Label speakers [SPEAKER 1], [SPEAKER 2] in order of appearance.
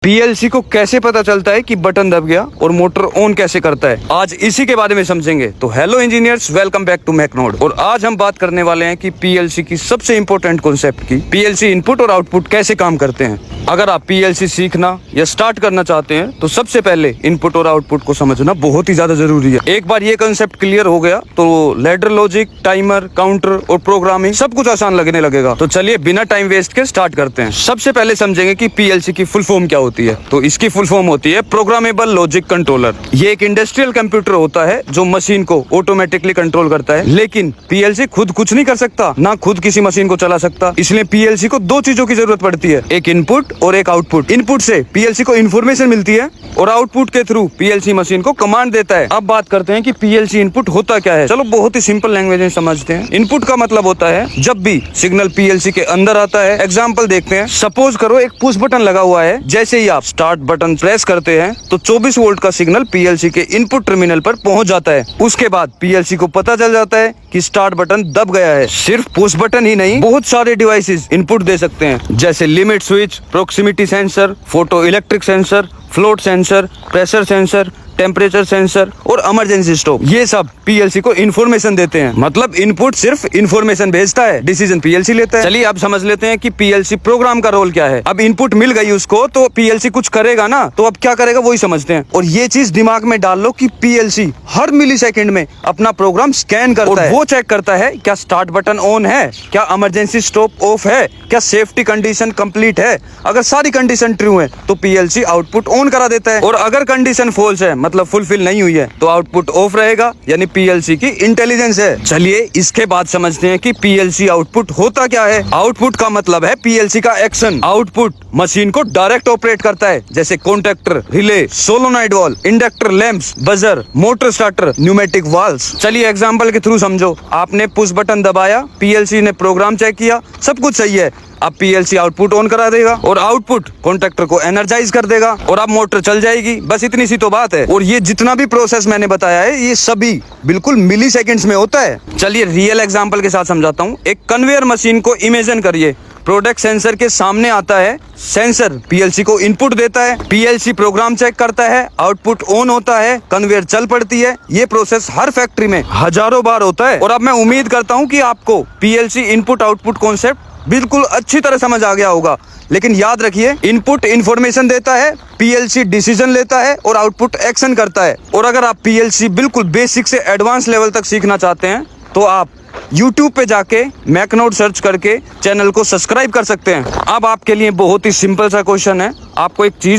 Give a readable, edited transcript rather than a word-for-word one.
[SPEAKER 1] PLC को कैसे पता चलता है कि बटन दब गया और मोटर ऑन कैसे करता है, आज इसी के बारे में समझेंगे। तो hello engineers, welcome back to Macnode. और आज हम बात करने वाले हैं कि पीएलसी की सबसे इंपॉर्टेंट कॉन्सेप्ट की, पीएलसी इनपुट और आउटपुट कैसे काम करते हैं। अगर आप पीएलसी सीखना या स्टार्ट करना चाहते हैं तो सबसे पहले इनपुट और आउटपुट को समझना बहुत ही ज्यादा जरूरी है। एक बार ये कंसेप्ट क्लियर हो गया तो लैडर लॉजिक, टाइमर, काउंटर और प्रोग्रामिंग सब कुछ आसान लगने लगेगा। तो चलिए बिना टाइम वेस्ट के स्टार्ट करते हैं। सबसे पहले समझेंगे कि पीएलसी की फुल फॉर्म क्या होती है। तो इसकी फुल फॉर्म होती है प्रोग्रामेबल लॉजिक कंट्रोलर। ये एक इंडस्ट्रियल कंप्यूटर होता है जो मशीन को ऑटोमेटिकली कंट्रोल करता है। लेकिन पीएलसी खुद कुछ नहीं कर सकता, ना खुद किसी मशीन को चला सकता। इसलिए पीएलसी को दो चीजों की जरूरत पड़ती है, एक इनपुट और एक आउटपुट। इनपुट से पीएलसी को इन्फॉर्मेशन मिलती है और आउटपुट के थ्रू पीएलसी मशीन को कमांड देता है। अब बात करते हैं कि पीएलसी इनपुट होता क्या है। चलो बहुत ही सिंपल लैंग्वेज में समझते हैं। इनपुट का मतलब होता है जब भी सिग्नल पीएलसी के अंदर आता है। एग्जांपल देखते हैं। सपोज करो एक पुश बटन लगा हुआ है, जैसे ही आप स्टार्ट बटन प्रेस करते हैं तो 24 वोल्ट का सिग्नल पीएलसी के इनपुट टर्मिनल पर पहुंच जाता है। उसके बाद पीएलसी को पता चल जाता है कि स्टार्ट बटन दब गया है। सिर्फ पुश बटन ही नहीं, बहुत सारे डिवाइसेस इनपुट दे सकते हैं, जैसे limit switch, proximity sensor, photo electric sensor, float sensor, pressure sensor, temperature sensor और इमरजेंसी स्टॉप। ये सब पीएलसी को इन्फॉर्मेशन देते हैं। मतलब इनपुट सिर्फ इन्फॉर्मेशन भेजता है, डिसीजन पीएलसी लेता है। चलिए अब समझ लेते हैं कि पीएलसी प्रोग्राम का रोल क्या है। अब इनपुट मिल गई उसको तो पीएलसी कुछ करेगा ना, तो अब क्या करेगा वही समझते हैं। और ये चीज दिमाग में डाल लो कि पीएलसी हर मिलीसेकंड में अपना प्रोग्राम स्कैन करता है। वो चेक करता है क्या स्टार्ट बटन ऑन है, क्या इमरजेंसी स्टॉप ऑफ है, क्या सेफ्टी कंडीशन कंप्लीट है। अगर सारी कंडीशन ट्रू है तो पीएलसी आउटपुट ऑन करा देता है, और अगर कंडीशन फॉल्स है मतलब फुलफिल नहीं हुई है तो आउटपुट ऑफ रहेगा। यानी पीएलसी की इंटेलिजेंस है। चलिए इसके बाद समझते हैं कि पीएलसी आउटपुट होता क्या है। आउटपुट का मतलब है पीएलसी का एक्शन। आउटपुट मशीन को डायरेक्ट ऑपरेट करता है, जैसे contactor, relay, solenoid valve, inductor, lamps, buzzer, motor starter, pneumatic valves. चलिए एग्जांपल के थ्रू समझो। आपने पुश बटन दबाया, पीएलसी ने प्रोग्राम चेक किया, सब कुछ सही है। अब पीएलसी आउटपुट ऑन करा देगा और आउटपुट कॉन्ट्रैक्टर को एनर्जाइज कर देगा और अब मोटर चल जाएगी। बस इतनी सी तो बात है। और ये जितना भी प्रोसेस मैंने बताया है ये सभी बिल्कुल मिली सेकेंड्स में होता है। चलिए रियल एग्जांपल के साथ समझाता हूँ। एक कन्वेयर मशीन को इमेजिन करिए। प्रोडक्ट सेंसर के सामने आता है, सेंसर पीएलसी को इनपुट देता है, पीएलसी प्रोग्राम चेक करता है, आउटपुट ऑन होता है, कन्वेयर चल पड़ती है। ये प्रोसेस हर फैक्ट्री में हजारों बार होता है। और अब मैं उम्मीद करता हूँ कि आपको पीएलसी इनपुट आउटपुट कॉन्सेप्ट बिल्कुल अच्छी तरह समझ आ गया होगा। लेकिन याद रखिए, इनपुट इन्फॉर्मेशन देता है, पीएलसी डिसीजन लेता है और आउटपुट एक्शन करता है। और अगर आप पीएलसी बिल्कुल बेसिक से एडवांस लेवल तक सीखना चाहते हैं तो आप YouTube पे जाके मैकनोड सर्च करके चैनल को सब्सक्राइब कर सकते हैं। अब आपके लिए बहुत ही सिंपल सा क्वेश्चन है। आपको एक चीज